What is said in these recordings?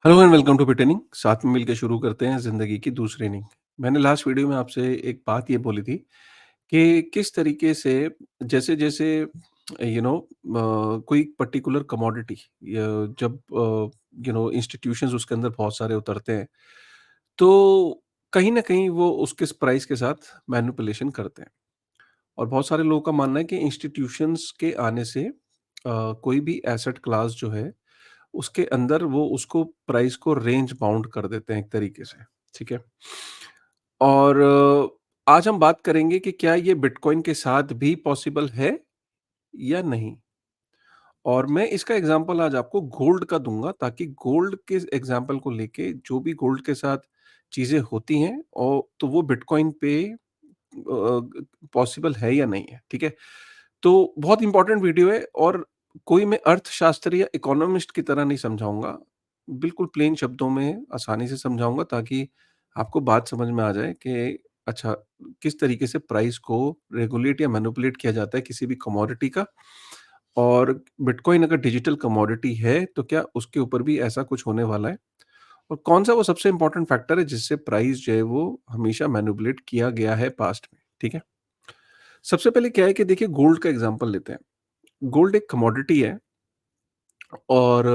Hello and welcome to बिटेनिंग। साथ में मिलकर शुरू करते हैं ज़िंदगी की दूसरी इनिंग। मैंने लास्ट वीडियो में आपसे एक बात ये बोली थी कि किस तरीके से जैसे-जैसे कोई पर्टिकुलर कमोडिटी या जब इंस्टीट्यूशंस उसके अंदर बहुत सारे उतरते हैं, तो कहीं न कहीं वो उसके प्राइस के साथ मैनिपुलेशन करते हैं। और बहुत सारे लोगों का मानना है कि इंस्टीट्यूशंस के आने से कोई भी एसेट क्लास जो है उसके अंदर वो उसको प्राइस को रेंज बाउंड कर देते हैं एक तरीके से, ठीक है? और आज हम बात करेंगे कि क्या ये बिटकॉइन के साथ भी पॉसिबल है या नहीं? और मैं इसका एग्ज़ाम्पल आज आपको गोल्ड का दूँगा ताकि गोल्ड के एग्ज़ाम्पल को लेके जो भी गोल्ड के साथ चीज़ें होती हैं तो वो बिटकॉइन पे पॉसिबल है या नहीं है, ठीक है? तो बहुत इंपॉर्टेंट वीडियो है और कोई मैं अर्थशास्त्री या इकोनॉमिस्ट की तरह नहीं समझाऊँगा। बिल्कुल प्लेन शब्दों में आसानी से समझाऊँगा ताकि आपको बात समझ में आ जाए कि अच्छा, किस तरीके से प्राइस को रेगुलेट या मैनिपुलेट किया जाता है किसी भी कमोडिटी का। और बिटकॉइन अगर डिजिटल कमोडिटी है, तो क्या उसके ऊपर भी ऐसा कुछ होने वाला है? और कौन-सा वो सबसे इम्पोर्टेंट फैक्टर है जिससे प्राइस जो है वो हमेशा मैनिपुलेट किया गया है पास्ट में, ठीक है? सबसे पहले क्या है कि देखिए गोल्ड का एग्ज़ाम्पल लेते हैं। गोल्ड एक कमोडिटी है और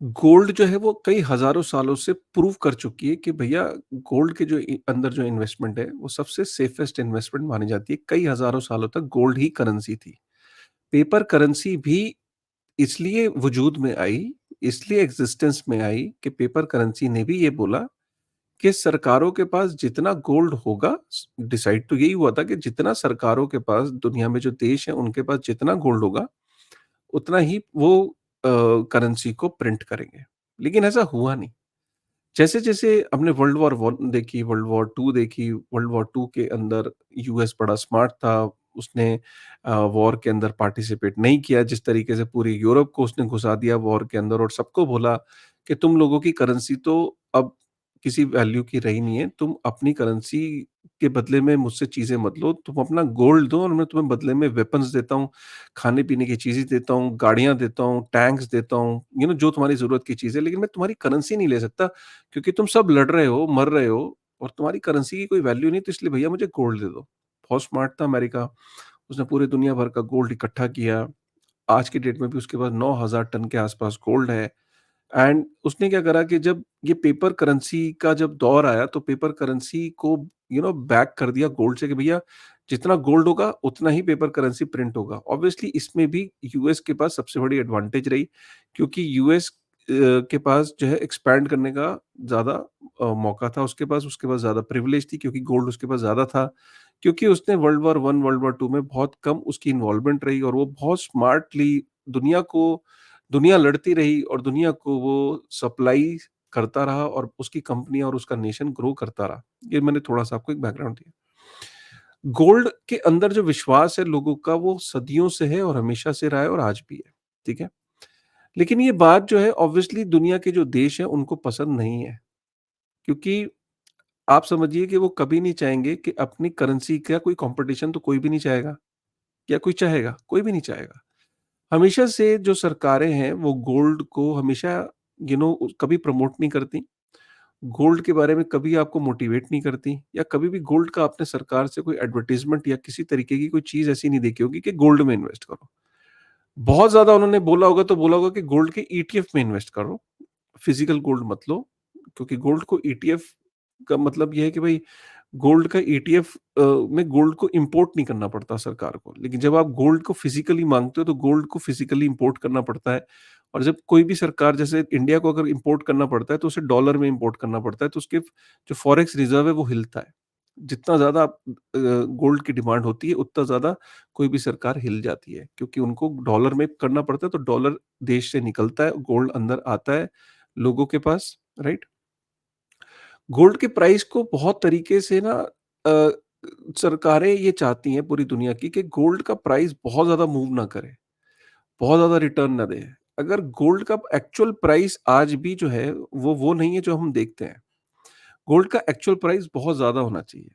गोल्ड जो है वो कई हज़ारों सालों से प्रूव कर चुकी है कि भैया गोल्ड के जो अंदर जो इन्वेस्टमेंट है वो सबसे सेफेस्ट इन्वेस्टमेंट मानी जाती है। कई हज़ारों सालों तक गोल्ड ही करेंसी थी। पेपर करेंसी भी इसलिए वजूद में आई, इसलिए एग्जिस्टेंस में आई कि पेपर करेंसी ने भी ये बोला कि सरकारों के पास जितना गोल्ड होगा, डिसाइड तो यही हुआ था कि जितना सरकारों के पास दुनिया में जो देश हैं उनके पास जितना गोल्ड होगा उतना ही वो करेंसी को प्रिंट करेंगे। लेकिन ऐसा हुआ नहीं। जैसे-जैसे हमने वर्ल्ड वॉर 1 देखी, वर्ल्ड वॉर 2 देखी, वर्ल्ड वॉर 2 के अंदर यूएस बड़ा स्मार्ट था। उसने वॉर के अंदर पार्टिसिपेट नहीं किया, जिस तरीके से पूरी यूरोप को उसने घुसा दिया वॉर के अंदर और सबको बोला कि तुम लोगों की करेंसी तो अब किसी वैल्यू की रही नहीं है। तुम अपनी करेंसी के बदले में मुझसे चीज़ें मत लो, तुम अपना गोल्ड दो और मैं तुम्हें बदले में वेपन्स देता हूँ, खाने-पीने की चीज़ें देता हूँ, गाड़ियाँ देता हूँ, टैंक्स देता हूँ, जो तुम्हारी ज़रूरत की चीज़ है, लेकिन मैं तुम्हारी करेंसी नहीं ले सकता क्योंकि तुम सब लड़ रहे हो, मर रहे हो और तुम्हारी करेंसी की कोई वैल्यू नहीं, तो इसलिए भैया मुझे गोल्ड दे दो। बहुत स्मार्ट था अमेरिका, उसने पूरे दुनिया भर का गोल्ड इकट्ठा किया। आज की डेट में भी उसके पास 9,000 टन के आसपास गोल्ड है। एंड उसने क्या करा कि जब ये पेपर करेंसी का जब दौर आया, तो पेपर करेंसी को बैक कर दिया गोल्ड से कि भैया जितना गोल्ड होगा, उतना ही पेपर करेंसी प्रिंट होगा। ऑब्वियसली इसमें भी यूएस के पास सबसे बड़ी एडवांटेज रही क्योंकि यूएस के पास जो है एक्सपैंड करने का ज़्यादा मौका था उसके पास ज़्यादा प्रिविलेज थी क्योंकि गोल्ड उसके पास ज़्यादा था। क्योंकि उसने वर्ल्ड वॉर 1, वर्ल्ड वॉर 2 में बहुत कम उसकी इन्वॉल्वमेंट रही और वो बहुत स्मार्टली दुनिया को दुनिया लड़ती रही और दुनिया को वो सप्लाई करता रहा और उसकी कंपनी और उसका नेशन ग्रो करता रहा। ये मैंने थोड़ा-सा आपको एक बैकग्राउंड दिया। गोल्ड के अंदर जो विश्वास है लोगों का वो सदियों से है और हमेशा से रहा है और आज भी है, ठीक है? लेकिन ये बात जो है ऑब्वियसली दुनिया के जो देश हैं उनको पसंद नहीं है, क्योंकि आप समझिए कि वो कभी नहीं चाहेंगे कि अपनी करेंसी का कोई कॉम्पिटिशन तो कोई भी नहीं चाहेगा। या कोई चाहेगा? कोई भी नहीं चाहेगा। हमेशा से जो सरकारें हैं वो गोल्ड को हमेशा कभी प्रमोट नहीं करती। गोल्ड के बारे में कभी आपको मोटिवेट नहीं करती या कभी भी गोल्ड का आपने सरकार से कोई एडवर्टाइज़मेंट या किसी तरीके की कोई चीज़ ऐसी नहीं देखी होगी कि गोल्ड में इन्वेस्ट करो। बहुत ज़्यादा उन्होंने बोला होगा तो बोला होगा कि गोल्ड के ईटीएफ में इन्वेस्ट करो, फिजिकल गोल्ड मत लो, क्योंकि गोल्ड को ईटीएफ का मतलब ये है कि भाई गोल्ड का ईटीएफ में गोल्ड को इंपोर्ट नहीं करना पड़ता सरकार को। लेकिन जब आप गोल्ड को फिजिकली माँगते हो तो गोल्ड को फिजिकली इंपोर्ट करना पड़ता है और जब कोई भी सरकार जैसे इंडिया को अगर इंपोर्ट करना पड़ता है तो उसे डॉलर में इंपोर्ट करना पड़ता है, तो उसके जो फॉरेक्स रिज़र्व है वो हिलता है। जितना ज़्यादा गोल्ड की डिमांड होती है उतना ज़्यादा कोई भी सरकार हिल जाती है, क्योंकि उनको डॉलर में करना पड़ता है तो डॉलर देश से निकलता है, गोल्ड अंदर आता है लोगों के पास, राइट? गोल्ड के प्राइस को बहुत तरीके से ना सरकारें ये चाहती हैं पूरी दुनिया की कि गोल्ड का प्राइस बहुत ज़्यादा मूव ना करे, बहुत ज़्यादा रिटर्न ना दे। अगर गोल्ड का एक्चुअल प्राइस आज भी जो है वो नहीं है जो हम देखते हैं। गोल्ड का एक्चुअल प्राइस बहुत ज़्यादा होना चाहिए।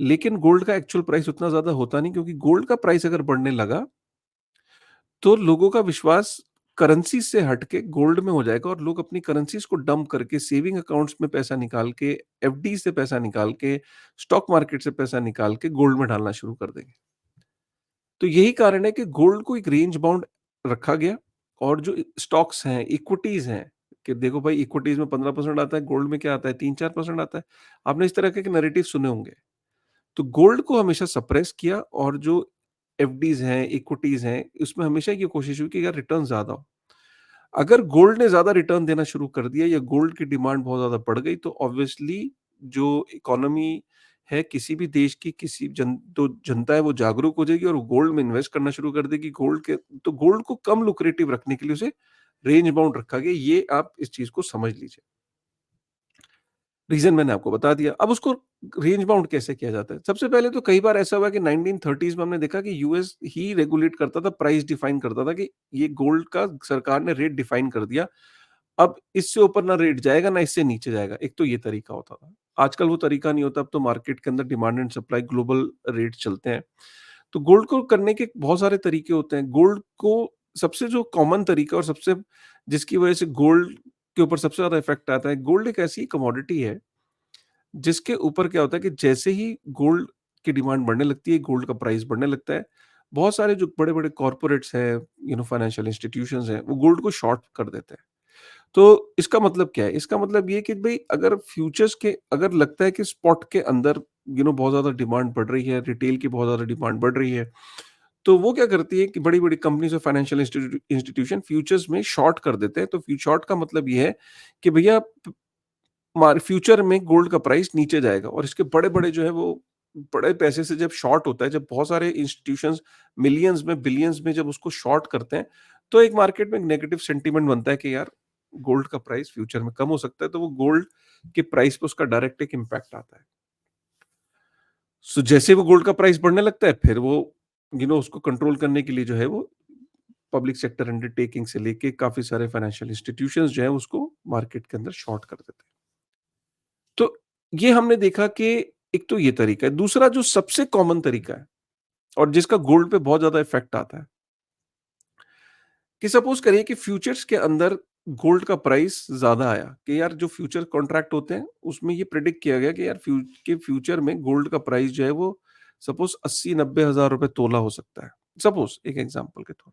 लेकिन गोल्ड का एक्चुअल प्राइस उतना ज़्यादा होता नहीं, क्योंकि गोल्ड का प्राइस अगर बढ़ने लगा, तो लोगों का विश्वास करेंसी से हट के गोल्ड में हो जाएगा और लोग अपनी करेंसीज़ को डंप करके सेविंग अकाउंट्स में पैसा निकाल के, एफडी से पैसा निकाल के, स्टॉक मार्केट से पैसा निकाल के गोल्ड में डालना शुरू कर देंगे। तो यही कारण है कि गोल्ड को एक रेंज बाउंड रखा गया और जो स्टॉक्स हैं, इक्विटीज़ हैं, कि देखो भाई इक्विटीज़ में 15% आता है, गोल्ड में क्या आता है 3-4% आता है। आपने इस तरह के नैरेटिव सुने होंगे। तो गोल्ड को हमेशा सप्रेस किया और जो एफडीज़ हैं, इक्विटीज़ हैं, उसमें हमेशा ये कोशिश हुई कि यार रिटर्न ज़्यादा हो। अगर गोल्ड ने ज़्यादा रिटर्न देना शुरू कर दिया या गोल्ड की डिमांड बहुत ज़्यादा बढ़ गई, तो ऑब्वियसली जो इकोनॉमी है किसी भी देश की, किसी जो जनता है वो जागरूक हो जाएगी और वो गोल्ड में इन्वेस्ट करना शुरू कर देगी। गोल्ड को कम लुक्रेटिव रखने के लिए उसे रेंज बाउंड रखा गया। ये आप इस चीज़ को समझ लीजिए। रीज़न मैंने आपको बता दिया। अब उसको रेंज बाउंड कैसे किया जाता है? सबसे पहले तो कई बार ऐसा हुआ कि 1930s में हमने देखा कि यूएस ही रेगुलेट करता था, प्राइस डिफाइन करता था कि ये गोल्ड का सरकार ने रेट डिफाइन कर दिया। अब इससे ऊपर ना रेट जाएगा, ना इससे नीचे जाएगा। एक तो ये तरीका होता था। आजकल वो तरीका नहीं होता, अब तो मार्केट के अंदर demand and supply global rate चलते हैं। तो गोल्ड को करने के बहुत सारे तरीके होते हैं। गोल्ड को सबसे जो कॉमन तरीका और सबसे जिसकी वजह से गोल्ड के ऊपर सबसे ज़्यादा इफ़ेक्ट आता है, गोल्ड एक ऐसी कमोडिटी है जिसके ऊपर क्या होता है कि जैसे ही गोल्ड की डिमांड बढ़ने लगती है, गोल्ड का प्राइस बढ़ने लगता है। बहुत सारे जो बड़े-बड़े कॉर्पोरेट्स हैं, फाइनेंशियल इंस्टीट्यूशंस हैं, वो गोल्ड को शॉर्ट कर देते हैं। तो इसका मतलब क्या है? इसका मतलब ये है कि भई अगर फ्यूचर्स के अगर लगता है कि स्पॉट के अंदर बहुत ज़्यादा डिमांड बढ़ रही है, रिटेल की बहुत ज़्यादा डिमांड बढ़ रही है, तो वो क्या करती है कि बड़ी-बड़ी कंपनीज़ और फाइनेंशियल इंस्टीट्यूशन फ्यूचर्स में शॉर्ट कर देते हैं। तो शॉर्ट का मतलब ये है कि भैया फ्यूचर में गोल्ड का प्राइस नीचे जाएगा और इसके बड़े-बड़े जो है वो बड़े पैसे से जब शॉर्ट होता है, जब बहुत सारे इंस्टीट्यूशंस मिलियंस में, बिलियंस में जब उसको शॉर्ट करते हैं, तो एक मार्केट में एक नेगेटिव सेंटीमेंट बनता है कि यार गोल्ड का प्राइस फ्यूचर में कम हो सकता है, तो वो गोल्ड के प्राइस पे उसका डायरेक्ट एक इम्पैक्ट आता है। सो जैसे वो गोल्ड का प्राइस बढ़ने लगता है, फिर वो उसको कंट्रोल करने के लिए जो है वो पब्लिक सेक्टर अंडरटेकिंग से लेके काफ़ी सारे फाइनेंशियल इंस्टीट्यूशंस जो हैं उसको मार्केट के अंदर शॉर्ट कर देते हैं। तो ये हमने देखा कि एक तो ये तरीका है। दूसरा जो सबसे कॉमन तरीका है और जिसका गोल्ड पे बहुत ज़्यादा इफ़ेक्ट आता है, कि सपोज़ करिए कि फ्यूचर्स के अंदर गोल्ड का प्राइस ज़्यादा आया कि यार जो फ्यूचर कॉन्ट्रैक्ट होते हैं, उसमें ये प्रेडिक्ट किया गया कि यार फ्यूचर में गोल्ड का प्राइस जो है वो सपोज़ 80-90 हज़ार रुपए तोला हो सकता है। सपोज़ एक एग्ज़ाम्पल के तौर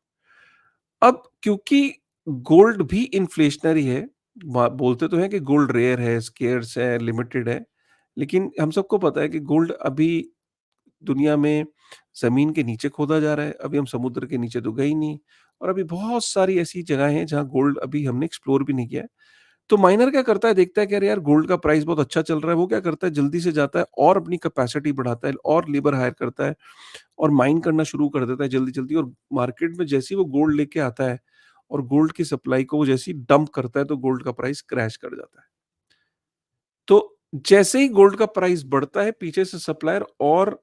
अब क्योंकि गोल्ड भी इन्फ्लेशनरी है, बोलते तो हैं कि गोल्ड रेयर है, स्केर्स है, लिमिटेड है, लेकिन हम सबको पता है कि गोल्ड अभी दुनिया में ज़मीन के नीचे खोदा जा रहा है, अभी हम समुद्र के नीचे तो गए ही नहीं और अभी बहुत सारी ऐसी जगह हैं जहाँ गोल्ड अभी हमने एक्सप्लोर भी नहीं किया है। तो माइनर क्या करता है, देखता है कि अरे यार गोल्ड का प्राइस बहुत अच्छा चल रहा है, वो क्या करता है जल्दी से जाता है और अपनी कैपेसिटी बढ़ाता है और लेबर हायर करता है और माइन करना शुरू कर देता है जल्दी-जल्दी और मार्केट में जैसे ही वो गोल्ड लेके आता है और गोल्ड की सप्लाई को वो जैसे ही डंप करता है तो गोल्ड का प्राइस क्रैश कर जाता है। तो जैसे ही गोल्ड का प्राइस बढ़ता है पीछे से सप्लायर और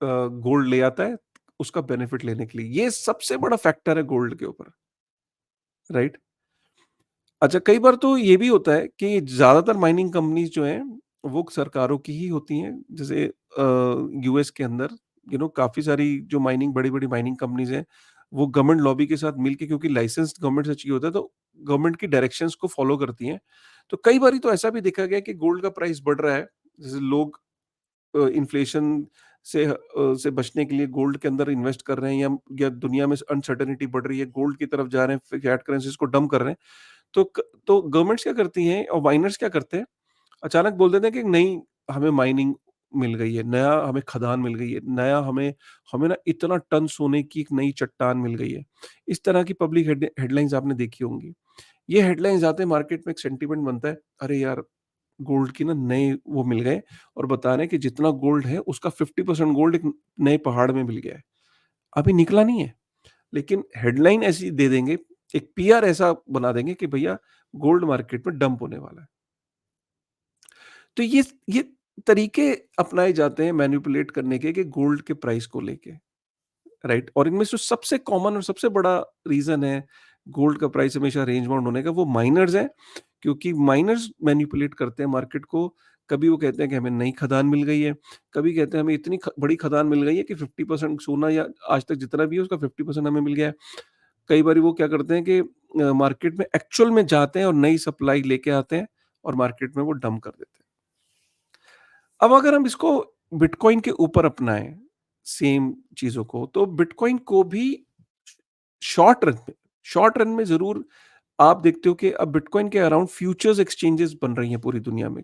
गोल्ड ले आता है उसका बेनिफिट लेने के लिए। ये सबसे बड़ा फैक्टर है गोल्ड के ऊपर, राइट? अच्छा, कई बार तो ये भी होता है कि ज़्यादातर माइनिंग कंपनीज़ जो हैं, वो सरकारों की ही होती हैं। जैसे यूएस के अंदर काफ़ी सारी जो बड़ी-बड़ी माइनिंग कंपनीज़ हैं, वो गवर्नमेंट लॉबी के साथ मिलके क्योंकि लाइसेंस गवर्नमेंट से चाहिए होता है, तो गवर्नमेंट की डायरेक्शंस को फॉलो करती हैं। तो कई बारी तो ऐसा भी देखा गया है कि गोल्ड का प्राइस बढ़ रहा है, जैसे लोग इन्फ्लेशन से बचने के लिए गोल्ड के अंदर इन्वेस्ट कर रहे हैं या दुनिया में अनसर्टेनिटी बढ़ रही है, गोल्ड की तरफ जा रहे हैं, फिएट करेंसीज़ को डंप कर रहे हैं। तो गवर्नमेंट्स क्या करती हैं और माइनर्स क्या करते हैं, अचानक बोल देते हैं कि नहीं हमें माइनिंग मिल गई है, नया हमें खदान मिल गई है, नया हमें हमें ना इतना टन सोने की एक नई चट्टान मिल गई है। इस तरह की पब्लिक हेडलाइंस आपने देखी होंगी। ये हेडलाइंस आते हैं मार्केट में एक सेंटीमेंट बनता है, अरे यार गोल्ड की ना नए वो मिल गए और बता रहे हैं कि जितना गोल्ड है उसका 50% गोल्ड एक नए पहाड़ में मिल गया है। अभी निकला नहीं है, लेकिन हेडलाइन ऐसी दे देंगे, एक पीआर ऐसा बना देंगे कि भैया गोल्ड मार्केट में डंप होने वाला है। तो ये तरीके अपनाए जाते हैं मैनिपुलेट करने के कि गोल्ड के प्राइस को लेके, राइट? और इनमें से सबसे कॉमन और सबसे बड़ा रीज़न है गोल्ड का प्राइस हमेशा रेंज बाउंड होने का, वो माइनर्स हैं, क्योंकि माइनर्स मैनिपुलेट करते हैं मार्केट को। कभी वो कहते हैं कि हमें नई खदान मिल गई है, कभी कहते हैं हमें इतनी बड़ी खदान मिल गई है कि 50% सोना या आज तक जितना भी है उसका 50% हमें मिल गया है। कई बारी वो क्या करते हैं कि मार्केट में एक्चुअल में जाते हैं और नई सप्लाई लेके आते हैं और मार्केट में वो डंप कर देते हैं। अब अगर हम इसको बिटकॉइन के ऊपर अपनाएँ, सेम चीज़ों को, तो बिटकॉइन को भी शॉर्ट रन में ज़रूर आप देखते हो कि अब बिटकॉइन के अराउंड फ्यूचर्स एक्सचेंजेस बन रही हैं पूरी दुनिया में।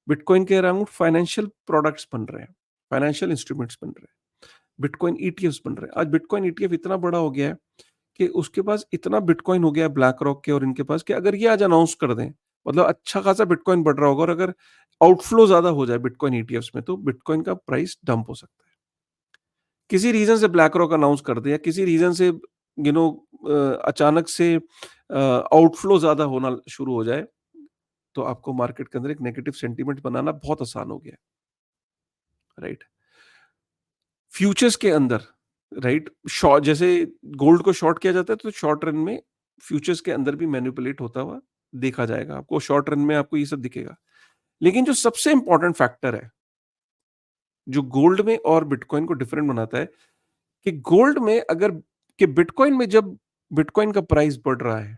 बिटकॉइन के अराउंड फाइनेंशियल प्रोडक्ट्स बन रहे हैं, फाइनेंशियल इंस्ट्रूमेंट्स बन रहे हैं, बिटकॉइन ईटीएफ्स बन रहे हैं। आज बिटकॉइन ईटीएफ इतना बड़ा हो गया है कि उसके पास इतना बिटकॉइन हो गया है ब्लैक रॉक के और इनके पास कि अगर ये आज अनाउंस कर दें, मतलब अच्छा खासा बिटकॉइन बढ़ रहा होगा और अगर आउटफ्लो ज़्यादा हो जाए बिटकॉइन ईटीएफ्स में, तो बिटकॉइन का प्राइस डंप हो सकता है। किसी रीज़न से ब्लैक रॉक अनाउंस कर दे या किसी रीज़न से अचानक से आउटफ्लो ज़्यादा होना शुरू हो जाए, तो आपको मार्केट के अंदर एक नेगेटिव सेंटीमेंट बनाना बहुत आसान हो गया है, राइट? फ्यूचर्स के अंदर, राइट? जैसे गोल्ड को शॉर्ट किया जाता है, तो शॉर्ट रन में फ्यूचर्स के अंदर भी मैनिपुलेट होता हुआ देखा जाएगा। आपको शॉर्ट रन में आपको ये सब दिखेगा। लेकिन जो सबसे इम्पोर्टेंट फैक्टर है, जो गोल्ड में और बिटकॉइन को डिफरेंट बनाता है, कि गोल्ड में अगर कि बिटकॉइन में जब बिटकॉइन का प्राइस बढ़ रहा है,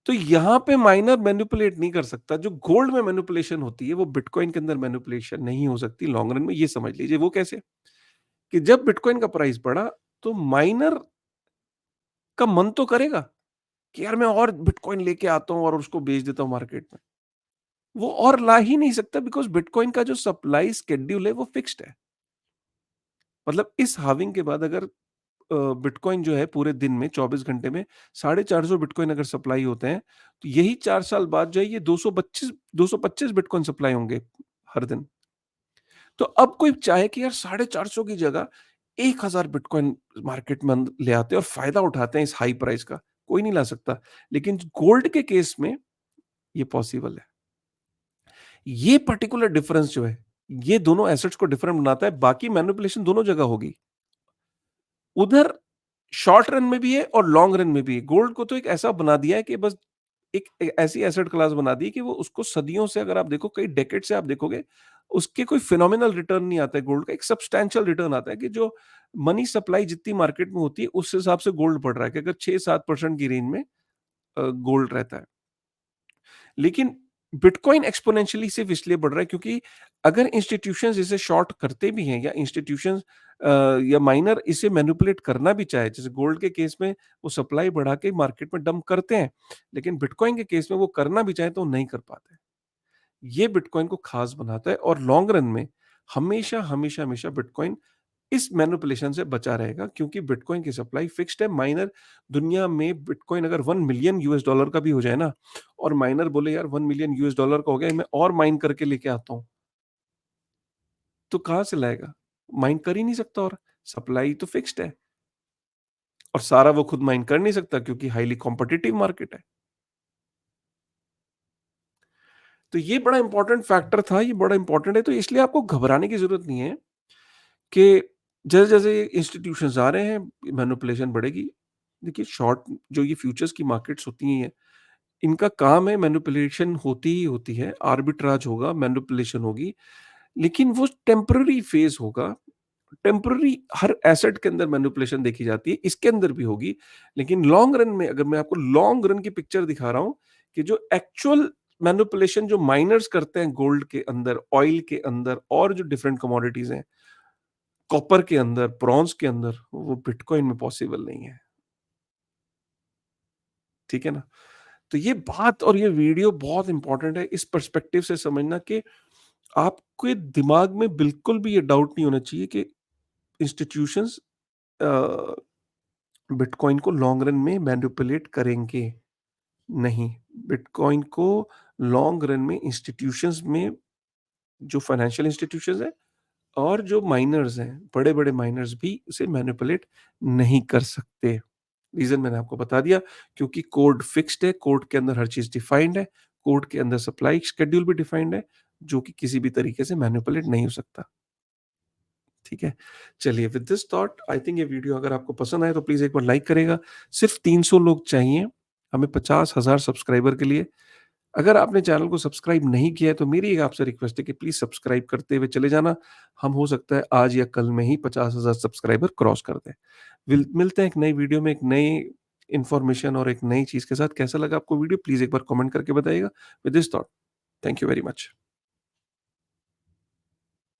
तो यहां पे माइनर मैनिपुलेट नहीं कर सकता। जो गोल्ड में मैनिपुलेशन होती है, वो बिटकॉइन के अंदर मैनिपुलेशन नहीं हो सकती लॉन्ग रन में। ये समझ लीजिए। वो कैसे? कि जब बिटकॉइन का प्राइस बढ़ा, तो माइनर का मन तो करेगा कि यार मैं और बिटकॉइन लेके आता हूँ और उसको बेच देता हूँ मार्केट में। वो और ला ही नहीं सकता, बिकॉज़ बिटकॉइन का जो सप्लाई शेड्यूल है वो फिक्स्ड है। मतलब इस हाल्विंग के बाद अगर बिटकॉइन जो है पूरे दिन में 24 घंटे में 450 बिटकॉइन अगर सप्लाई होते हैं, तो यही 4 साल बाद जो है ये 225 बिटकॉइन सप्लाई होंगे हर दिन। तो अब कोई चाहे कि यार 450 की जगह 1000 बिटकॉइन मार्केट में ले आते हैं और फायदा उठाते हैं इस हाई प्राइस का, कोई नहीं ला सकता। लेकिन गोल्ड के केस में ये पॉसिबल है। ये पर्टिकुलर डिफरेंस जो है, ये दोनों एसेट्स को डिफरेंट बनाता है। बाकी मैनिपुलेशन दोनों जगह होगी। उधर शॉर्ट रन में भी है और लॉन्ग रन में भी है। गोल्ड को तो एक ऐसा बना दिया है कि बस एक ऐसी एसेट क्लास बना दी कि वो उसको सदियों से, अगर आप देखो कई डेकेड से आप देखोगे, उसके कोई फिनोमिनल रिटर्न नहीं आता है गोल्ड का। एक सब्सटैंशियल रिटर्न आता है कि जो मनी सप्लाई जितनी मार्केट में होती है, उस हिसाब से गोल्ड बढ़ रहा है कि अगर 6-7% की रेंज में गोल्ड रहता है। लेकिन बिटकॉइन एक्स्पोनेंशियली सिर्फ इसलिए बढ़ रहा है क्योंकि अगर इंस्टीट्यूशंस इसे शॉर्ट करते भी हैं या इंस्टीट्यूशंस या माइनर इसे मैनिपुलेट करना भी चाहे, जैसे गोल्ड के केस में वो सप्लाई बढ़ा के मार्केट में डंप करते हैं, लेकिन बिटकॉइन के केस में वो करना भी चाहे तो नहीं कर पाते। ये बिटकॉइन को खास बनाता है और लॉन्ग रन में हमेशा हमेशा हमेशा बिटकॉइन इस मैनिपुलेशन से बचा रहेगा, क्योंकि बिटकॉइन की सप्लाई फिक्स्ड है। माइनर दुनिया में बिटकॉइन अगर 1 मिलियन यूएस डॉलर का भी हो जाए ना, और माइनर बोले यार 1 मिलियन यूएस डॉलर का हो गया, मैं और माइन करके लेके आता हूँ, तो कहाँ से लाएगा? माइन कर ही नहीं सकता, और सप्लाई तो फिक्स्ड है और सारा वो खुद माइन कर नहीं सकता क्योंकि हाईली कॉम्पिटिटिव मार्केट है। तो ये बड़ा इंपॉर्टेंट फैक्टर था, ये बड़ा इंपॉर्टेंट है, तो इसलिए आपको घबराने की जरूरत नहीं है कि जैसे-जैसे इंस्टीट्यूशंस आ रहे हैं, मैनिपुलेशन बढ़ेगी। देखिए, शॉर्ट जो ये फ्यूचर्स की मार्केट्स होती हैं, इनका काम है, मैनिपुलेशन होती ही होती है, आर्बिट्राज होगा, मैनिपुलेशन होगी, लेकिन वो टेम्परेरी फेज़ होगा। टेम्परेरी हर एसेट के अंदर मैनिपुलेशन देखी जाती है, इसके अंदर भी होगी। लेकिन लॉन्ग रन में, अगर मैं आपको लॉन्ग रन की पिक्चर दिखा रहा हूँ, कि जो एक्चुअल मैनिपुलेशन जो माइनर्स करते हैं गोल्ड के अंदर, ऑयल के अंदर और जो डिफरेंट कमोडिटीज़ हैं, कॉपर के अंदर, ब्रॉन्ज के अंदर, वो बिटकॉइन में पॉसिबल नहीं है। ठीक है ना? तो ये बात और ये वीडियो बहुत इंपॉर्टेंट है इस पर्सपेक्टिव से समझना कि आपके दिमाग में बिल्कुल भी ये डाउट नहीं होना चाहिए कि इंस्टीट्यूशंस अ, बिटकॉइन को लॉन्ग रन में मैनिपुलेट करेंगे। नहीं, बिटकॉइन को लॉन्ग रन में इंस्टीट्यूशंस में, जो फाइनेंशियल इंस्टीट्यूशंस हैं और जो माइनर्स हैं, बड़े-बड़े माइनर्स भी इसे मैनिपुलेट नहीं कर सकते। रीज़न मैंने आपको बता दिया, क्योंकि कोड फिक्स्ड है, कोड के अंदर हर चीज़ डिफाइंड है, कोड के अंदर सप्लाई शेड्यूल भी डिफाइंड है, जो कि किसी भी तरीके से मैनिपुलेट नहीं हो सकता। ठीक है? चलिए, with this thought I think ये वीडियो अगर आपको पसंद आए तो प्लीज़ एक बार लाइक करिएगा। सिर्फ़ 300 लोग चाहिए हमें 50,000 सब्सक्राइबर के लिए। अगर आपने चैनल को सब्सक्राइब नहीं किया है, तो मेरी एक आपसे रिक्वेस्ट है कि प्लीज़ सब्सक्राइब करते हुए चले जाना। हम हो सकता है आज या कल में ही 50,000 सब्सक्राइबर क्रॉस कर दें। मिलते हैं एक नई वीडियो में, एक नई इन्फॉर्मेशन और एक नई चीज़ के साथ। कैसा लगा आपको वीडियो? प्लीज़ एक बार कमेंट करके बताइएगा। With this thought, thank you very much.